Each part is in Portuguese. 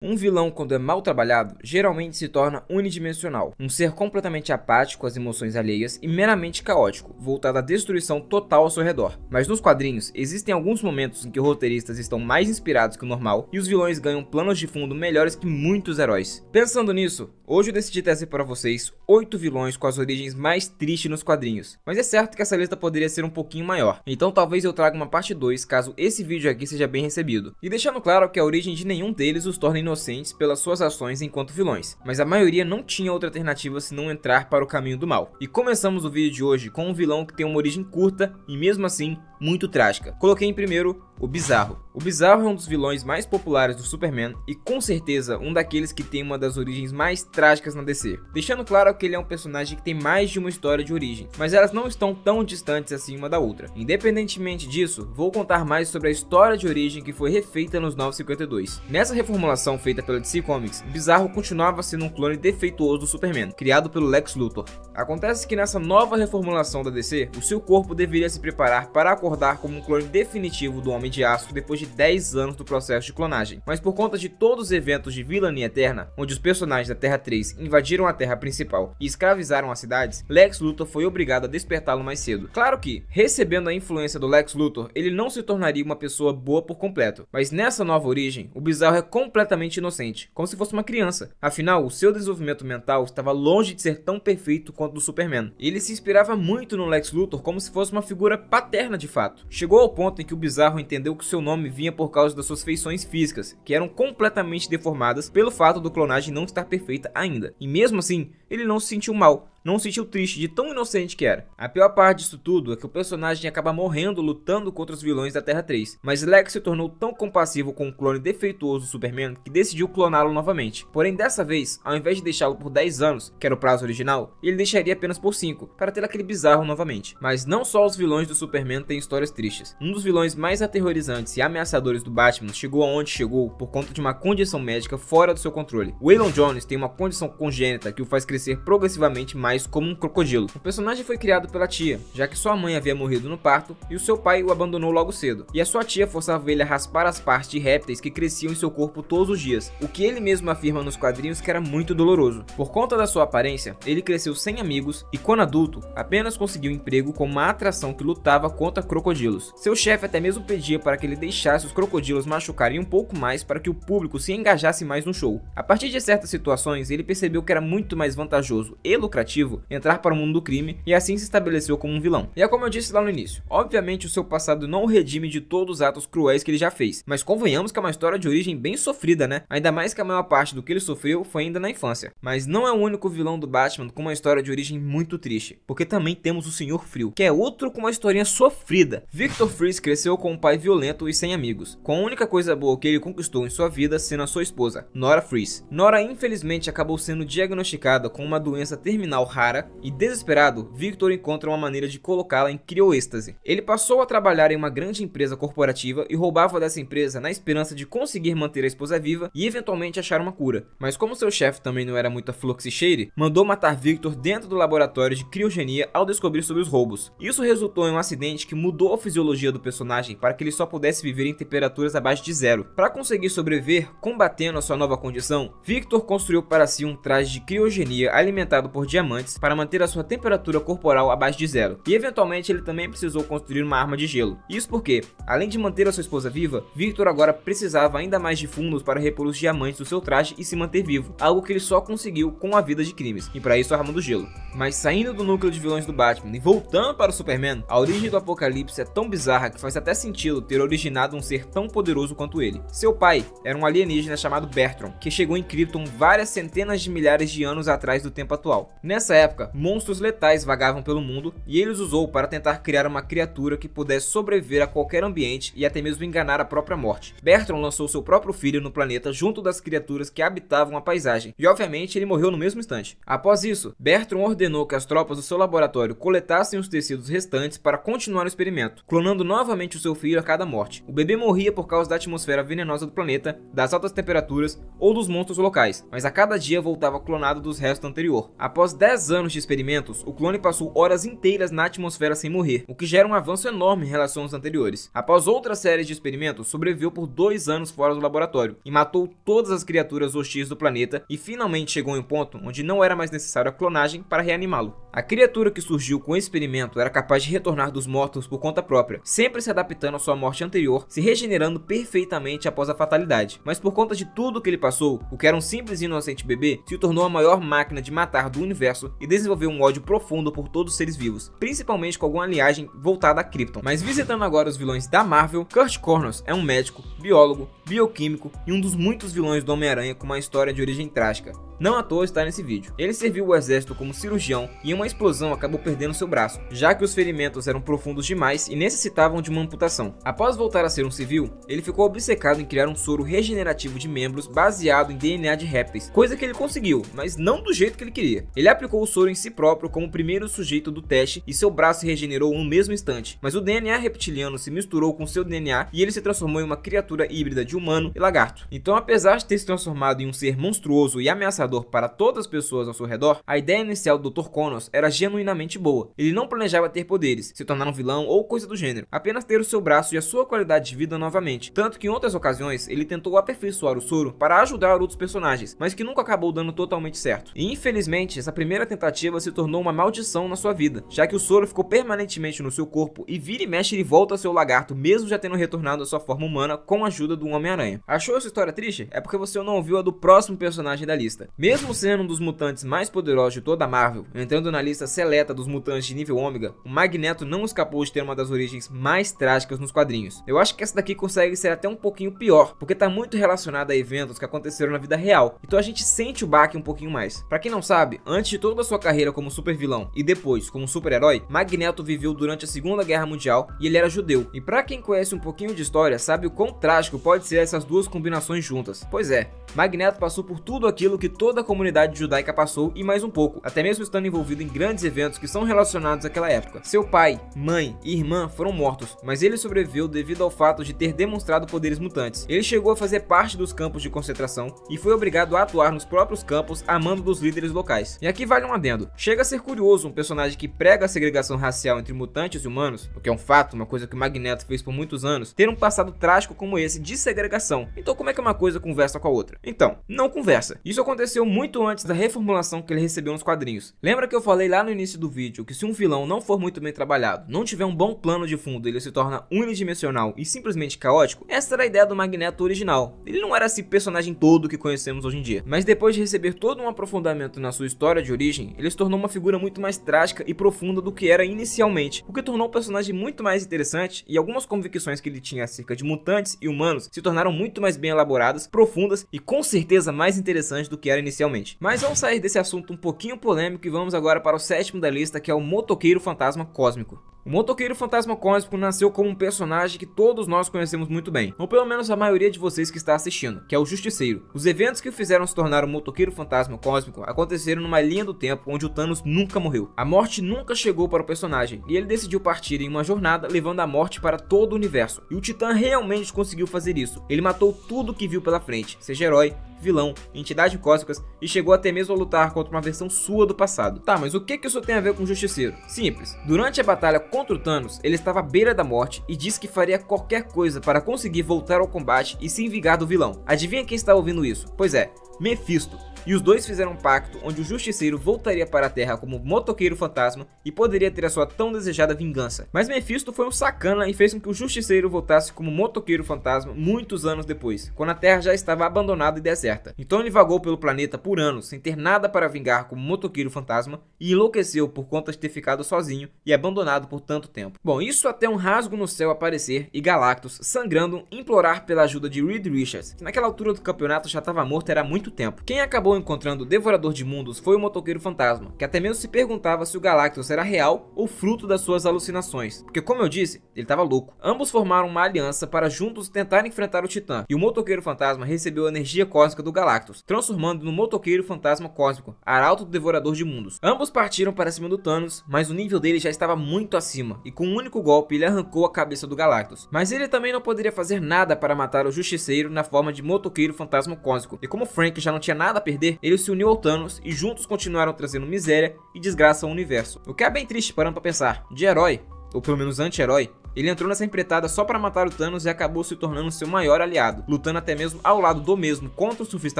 Um vilão, quando é mal trabalhado, geralmente se torna unidimensional, um ser completamente apático às emoções alheias e meramente caótico, voltado à destruição total ao seu redor. Mas nos quadrinhos, existem alguns momentos em que os roteiristas estão mais inspirados que o normal e os vilões ganham planos de fundo melhores que muitos heróis. Pensando nisso, hoje eu decidi trazer para vocês 8 vilões com as origens mais tristes nos quadrinhos, mas é certo que essa lista poderia ser um pouquinho maior, então talvez eu traga uma parte 2 caso esse vídeo aqui seja bem recebido. E deixando claro que a origem de nenhum deles os torna inocentes pelas suas ações enquanto vilões, mas a maioria não tinha outra alternativa senão entrar para o caminho do mal. E começamos o vídeo de hoje com um vilão que tem uma origem curta e mesmo assim muito trágica. Coloquei em primeiro o Bizarro. O Bizarro é um dos vilões mais populares do Superman e com certeza um daqueles que tem uma das origens mais trágicas na DC. Deixando claro que ele é um personagem que tem mais de uma história de origem, mas elas não estão tão distantes assim uma da outra. Independentemente disso, vou contar mais sobre a história de origem que foi refeita nos 952. Nessa reformulação feita pela DC Comics, Bizarro continuava sendo um clone defeituoso do Superman, criado pelo Lex Luthor. Acontece que nessa nova reformulação da DC, o seu corpo deveria se preparar para acordar como um clone definitivo do Homem de Aço depois de 10 anos do processo de clonagem. Mas por conta de todos os eventos de vilania eterna, onde os personagens da Terra 3 invadiram a Terra principal e escravizaram as cidades, Lex Luthor foi obrigado a despertá-lo mais cedo. Claro que, recebendo a influência do Lex Luthor, ele não se tornaria uma pessoa boa por completo, mas nessa nova origem, o Bizarro é completamente inocente, como se fosse uma criança. Afinal, o seu desenvolvimento mental estava longe de ser tão perfeito quanto o do Superman. Ele se inspirava muito no Lex Luthor como se fosse uma figura paterna de fato. Chegou ao ponto em que o Bizarro entendeu que seu nome vinha por causa das suas feições físicas, que eram completamente deformadas pelo fato do clonagem não estar perfeita ainda. E mesmo assim, ele não se sentiu mal, não se sentiu triste de tão inocente que era. A pior parte disso tudo é que o personagem acaba morrendo lutando contra os vilões da Terra 3, mas Lex se tornou tão compassivo com o clone defeituoso do Superman que decidiu cloná-lo novamente. Porém dessa vez, ao invés de deixá-lo por 10 anos, que era o prazo original, ele deixaria apenas por 5, para ter aquele Bizarro novamente. Mas não só os vilões do Superman têm histórias tristes. Um dos vilões mais aterrorizantes e ameaçadores do Batman chegou aonde chegou por conta de uma condição médica fora do seu controle. Waylon Jones tem uma condição congênita que o faz crescer progressivamente mais como um crocodilo. O personagem foi criado pela tia, já que sua mãe havia morrido no parto e o seu pai o abandonou logo cedo. E a sua tia forçava ele a raspar as partes de répteis que cresciam em seu corpo todos os dias, o que ele mesmo afirma nos quadrinhos que era muito doloroso. Por conta da sua aparência, ele cresceu sem amigos e quando adulto, apenas conseguiu emprego como uma atração que lutava contra crocodilos. Seu chefe até mesmo pedia para que ele deixasse os crocodilos machucarem um pouco mais para que o público se engajasse mais no show. A partir de certas situações, ele percebeu que era muito mais vantajoso e lucrativo entrar para o mundo do crime e assim se estabeleceu como um vilão. E é como eu disse lá no início, obviamente o seu passado não o redime de todos os atos cruéis que ele já fez, mas convenhamos que é uma história de origem bem sofrida, né? Ainda mais que a maior parte do que ele sofreu foi ainda na infância. Mas não é o único vilão do Batman com uma história de origem muito triste, porque também temos o Senhor Frio, que é outro com uma historinha sofrida. Victor Freeze cresceu com um pai violento e sem amigos, com a única coisa boa que ele conquistou em sua vida sendo a sua esposa, Nora Freeze. Nora infelizmente acabou sendo diagnosticada com uma doença terminal rara e desesperado, Victor encontra uma maneira de colocá-la em crioêxtase. Ele passou a trabalhar em uma grande empresa corporativa e roubava dessa empresa na esperança de conseguir manter a esposa viva e eventualmente achar uma cura. Mas como seu chefe também não era muito fluxicheire, mandou matar Victor dentro do laboratório de criogenia ao descobrir sobre os roubos. Isso resultou em um acidente que mudou a fisiologia do personagem para que ele só pudesse viver em temperaturas abaixo de zero. Para conseguir sobreviver, combatendo a sua nova condição, Victor construiu para si um traje de criogenia alimentado por diamantes para manter a sua temperatura corporal abaixo de zero. E eventualmente ele também precisou construir uma arma de gelo. Isso porque, além de manter a sua esposa viva, Victor agora precisava ainda mais de fundos para repor os diamantes do seu traje e se manter vivo, algo que ele só conseguiu com a vida de crimes, e para isso a arma do gelo. Mas saindo do núcleo de vilões do Batman e voltando para o Superman, a origem do Apocalipse é tão bizarra que faz até sentido ter originado um ser tão poderoso quanto ele. Seu pai era um alienígena chamado Bertram, que chegou em Krypton várias centenas de milhares de anos atrás do tempo atual. Nessa época, monstros letais vagavam pelo mundo e ele os usou para tentar criar uma criatura que pudesse sobreviver a qualquer ambiente e até mesmo enganar a própria morte. Bertram lançou seu próprio filho no planeta junto das criaturas que habitavam a paisagem e obviamente ele morreu no mesmo instante. Após isso, Bertram ordenou que as tropas do seu laboratório coletassem os tecidos restantes para continuar o experimento, clonando novamente o seu filho a cada morte. O bebê morria por causa da atmosfera venenosa do planeta, das altas temperaturas ou dos monstros locais, mas a cada dia voltava clonado dos restos da anterior. Após 10 anos de experimentos, o clone passou horas inteiras na atmosfera sem morrer, o que gera um avanço enorme em relação aos anteriores. Após outras séries de experimentos, sobreviveu por 2 anos fora do laboratório e matou todas as criaturas hostis do planeta e finalmente chegou em um ponto onde não era mais necessário a clonagem para reanimá-lo. A criatura que surgiu com esse experimento era capaz de retornar dos mortos por conta própria, sempre se adaptando à sua morte anterior, se regenerando perfeitamente após a fatalidade. Mas por conta de tudo que ele passou, o que era um simples e inocente bebê se tornou a maior máquina de matar do universo e desenvolveu um ódio profundo por todos os seres vivos, principalmente com alguma linhagem voltada a Krypton. Mas visitando agora os vilões da Marvel, Kurt Connors é um médico, biólogo, bioquímico e um dos muitos vilões do Homem-Aranha com uma história de origem trágica. Não à toa está nesse vídeo. Ele serviu o exército como cirurgião e em uma explosão acabou perdendo seu braço, já que os ferimentos eram profundos demais e necessitavam de uma amputação. Após voltar a ser um civil, ele ficou obcecado em criar um soro regenerativo de membros baseado em DNA de répteis, coisa que ele conseguiu, mas não do jeito que ele queria. Ele aplicou o soro em si próprio como o primeiro sujeito do teste e seu braço se regenerou no mesmo instante, mas o DNA reptiliano se misturou com seu DNA e ele se transformou em uma criatura híbrida de humano e lagarto. Então, apesar de ter se transformado em um ser monstruoso e ameaçador para todas as pessoas ao seu redor, a ideia inicial do Dr. Connors era genuinamente boa. Ele não planejava ter poderes, se tornar um vilão ou coisa do gênero, apenas ter o seu braço e a sua qualidade de vida novamente. Tanto que em outras ocasiões ele tentou aperfeiçoar o soro para ajudar outros personagens, mas que nunca acabou dando totalmente certo. E infelizmente essa primeira tentativa se tornou uma maldição na sua vida, já que o soro ficou permanentemente no seu corpo e vira e mexe ele volta ao seu lagarto, mesmo já tendo retornado à sua forma humana com a ajuda do Homem-Aranha. Achou essa história triste? É porque você não ouviu a do próximo personagem da lista. Mesmo sendo um dos mutantes mais poderosos de toda a Marvel, entrando na lista seleta dos mutantes de nível ômega, o Magneto não escapou de ter uma das origens mais trágicas nos quadrinhos. Eu acho que essa daqui consegue ser até um pouquinho pior, porque tá muito relacionada a eventos que aconteceram na vida real, então a gente sente o baque um pouquinho mais. Pra quem não sabe, antes de toda a sua carreira como super vilão e depois como super-herói, Magneto viveu durante a Segunda Guerra Mundial e ele era judeu. E pra quem conhece um pouquinho de história, sabe o quão trágico pode ser essas duas combinações juntas. Pois é, Magneto passou por tudo aquilo que toda a comunidade judaica passou e mais um pouco, até mesmo estando envolvido em grandes eventos que são relacionados àquela época. Seu pai, mãe e irmã foram mortos, mas ele sobreviveu devido ao fato de ter demonstrado poderes mutantes. Ele chegou a fazer parte dos campos de concentração e foi obrigado a atuar nos próprios campos a mando dos líderes locais. E aqui vale um adendo. Chega a ser curioso um personagem que prega a segregação racial entre mutantes e humanos, o que é um fato, uma coisa que o Magneto fez por muitos anos, ter um passado trágico como esse de segregação. Então como é que uma coisa conversa com a outra? Então, não conversa. Isso aconteceu muito antes da reformulação que ele recebeu nos quadrinhos. Lembra que eu falei lá no início do vídeo que se um vilão não for muito bem trabalhado, não tiver um bom plano de fundo, ele se torna unidimensional e simplesmente caótico? Essa era a ideia do Magneto original. Ele não era esse personagem todo que conhecemos hoje em dia. Mas depois de receber todo um aprofundamento na sua história de origem, ele se tornou uma figura muito mais trágica e profunda do que era inicialmente, o que tornou o personagem muito mais interessante e algumas convicções que ele tinha acerca de mutantes e humanos se tornaram muito mais bem elaboradas, profundas e com certeza mais interessantes do que era inicialmente. Mas vamos sair desse assunto um pouquinho polêmico e vamos agora para o sétimo da lista, que é o Motoqueiro Fantasma Cósmico. O Motoqueiro Fantasma Cósmico nasceu como um personagem que todos nós conhecemos muito bem, ou pelo menos a maioria de vocês que está assistindo, que é o Justiceiro. Os eventos que o fizeram se tornar o Motoqueiro Fantasma Cósmico aconteceram numa linha do tempo onde o Thanos nunca morreu. A morte nunca chegou para o personagem, e ele decidiu partir em uma jornada levando a morte para todo o universo. E o Titã realmente conseguiu fazer isso. Ele matou tudo que viu pela frente, seja herói, vilão, entidades cósmicas e chegou até mesmo a lutar contra uma versão sua do passado. Tá, mas o que isso tem a ver com o Justiceiro? Simples. Durante a batalha contra o Thanos, ele estava à beira da morte e disse que faria qualquer coisa para conseguir voltar ao combate e se vingar do vilão. Adivinha quem está ouvindo isso? Pois é, Mephisto. E os dois fizeram um pacto onde o Justiceiro voltaria para a Terra como Motoqueiro Fantasma e poderia ter a sua tão desejada vingança. Mas Mephisto foi um sacana e fez com que o Justiceiro voltasse como Motoqueiro Fantasma muitos anos depois, quando a Terra já estava abandonada e deserta. Então ele vagou pelo planeta por anos sem ter nada para vingar como Motoqueiro Fantasma e enlouqueceu por conta de ter ficado sozinho e abandonado por tanto tempo. Bom, isso até um rasgo no céu aparecer e Galactus, sangrando, implorar pela ajuda de Reed Richards, que naquela altura do campeonato já estava morto era muito tempo. Quem acabou encontrando o Devorador de Mundos foi o Motoqueiro Fantasma, que até mesmo se perguntava se o Galactus era real ou fruto das suas alucinações, porque como eu disse, ele estava louco. Ambos formaram uma aliança para juntos tentar enfrentar o Titã, e o Motoqueiro Fantasma recebeu a energia cósmica do Galactus, transformando no Motoqueiro Fantasma Cósmico, arauto do Devorador de Mundos. Ambos partiram para cima do Thanos, mas o nível dele já estava muito acima, e com um único golpe ele arrancou a cabeça do Galactus. Mas ele também não poderia fazer nada para matar o Justiceiro na forma de Motoqueiro Fantasma Cósmico, e como Frank já não tinha nada a perder, perder, ele se uniu ao Thanos e juntos continuaram trazendo miséria e desgraça ao universo. O que é bem triste parando pra pensar. De herói, ou pelo menos anti-herói, ele entrou nessa empreitada só para matar o Thanos e acabou se tornando seu maior aliado, lutando até mesmo ao lado do mesmo contra o Surfista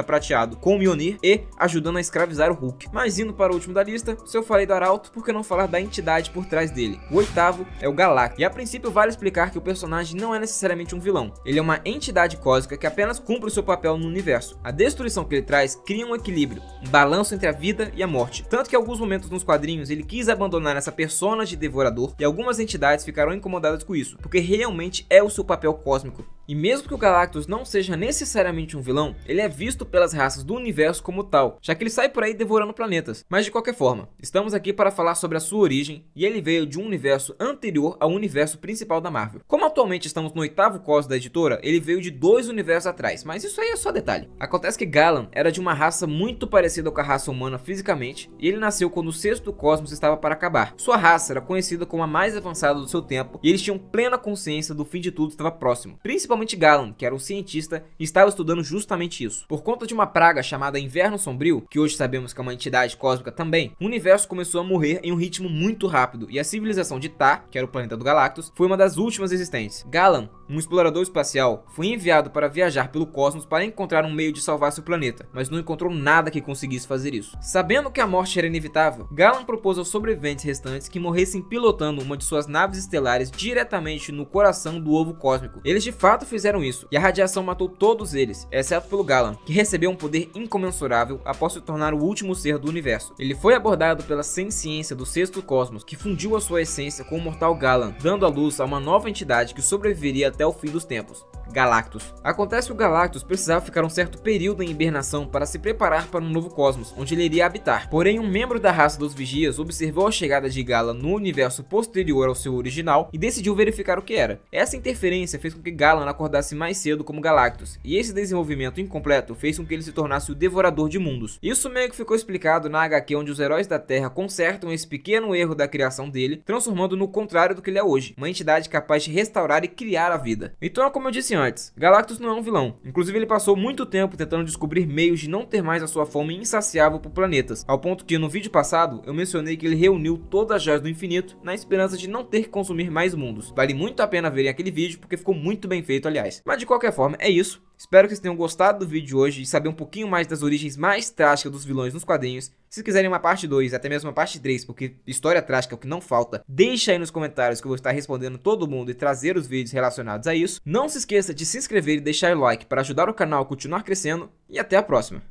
Prateado com o Mjolnir e ajudando a escravizar o Hulk. Mas indo para o último da lista, se eu falei do Arauto, por que não falar da entidade por trás dele? O oitavo é o Galactus, e a princípio vale explicar que o personagem não é necessariamente um vilão. Ele é uma entidade cósmica que apenas cumpre o seu papel no universo. A destruição que ele traz cria um equilíbrio, um balanço entre a vida e a morte. Tanto que em alguns momentos nos quadrinhos ele quis abandonar essa persona de devorador e algumas entidades ficaram incomodadas com isso, porque realmente é o seu papel cósmico. E mesmo que o Galactus não seja necessariamente um vilão, ele é visto pelas raças do universo como tal, já que ele sai por aí devorando planetas. Mas de qualquer forma, estamos aqui para falar sobre a sua origem, e ele veio de um universo anterior ao universo principal da Marvel. Como atualmente estamos no 8º cos da editora, ele veio de 2 universos atrás, mas isso aí é só detalhe. Acontece que Galan era de uma raça muito parecida com a raça humana fisicamente, e ele nasceu quando o 6º cosmos estava para acabar. Sua raça era conhecida como a mais avançada do seu tempo, e eles tinham plena consciência do fim de tudo estava próximo. Principalmente Galan, que era um cientista e estava estudando justamente isso. Por conta de uma praga chamada Inverno Sombrio, que hoje sabemos que é uma entidade cósmica também, o universo começou a morrer em um ritmo muito rápido, e a civilização de Ta, que era o planeta do Galactus, foi uma das últimas existentes. Galan, um explorador espacial, foi enviado para viajar pelo cosmos para encontrar um meio de salvar seu planeta, mas não encontrou nada que conseguisse fazer isso. Sabendo que a morte era inevitável, Galan propôs aos sobreviventes restantes que morressem pilotando uma de suas naves estelares diretamente no coração do ovo cósmico. Eles de fato fizeram isso, e a radiação matou todos eles, exceto pelo Galan, que recebeu um poder incomensurável após se tornar o último ser do universo. Ele foi abordado pela senciência do 6º cosmos, que fundiu a sua essência com o mortal Galan, dando à luz a uma nova entidade que sobreviveria até o fim dos tempos. Galactus. Acontece que o Galactus precisava ficar um certo período em hibernação para se preparar para um novo cosmos, onde ele iria habitar. Porém, um membro da raça dos Vigias observou a chegada de Galan no universo posterior ao seu original e decidiu verificar o que era. Essa interferência fez com que Galan acordasse mais cedo como Galactus, e esse desenvolvimento incompleto fez com que ele se tornasse o Devorador de Mundos. Isso meio que ficou explicado na HQ, onde os heróis da Terra consertam esse pequeno erro da criação dele, transformando no contrário do que ele é hoje, uma entidade capaz de restaurar e criar a vida. Então, como eu disse antes, Galactus não é um vilão. Inclusive, ele passou muito tempo tentando descobrir meios de não ter mais a sua fome insaciável por planetas, ao ponto que no vídeo passado eu mencionei que ele reuniu todas as joias do infinito na esperança de não ter que consumir mais mundos. Vale muito a pena verem aquele vídeo, porque ficou muito bem feito, aliás. Mas de qualquer forma, é isso. Espero que vocês tenham gostado do vídeo de hoje e saber um pouquinho mais das origens mais trágicas dos vilões nos quadrinhos. Se quiserem uma parte 2, até mesmo uma parte 3, porque história trágica é o que não falta, deixa aí nos comentários que eu vou estar respondendo todo mundo e trazer os vídeos relacionados a isso. Não se esqueça de se inscrever e deixar o like para ajudar o canal a continuar crescendo, e até a próxima.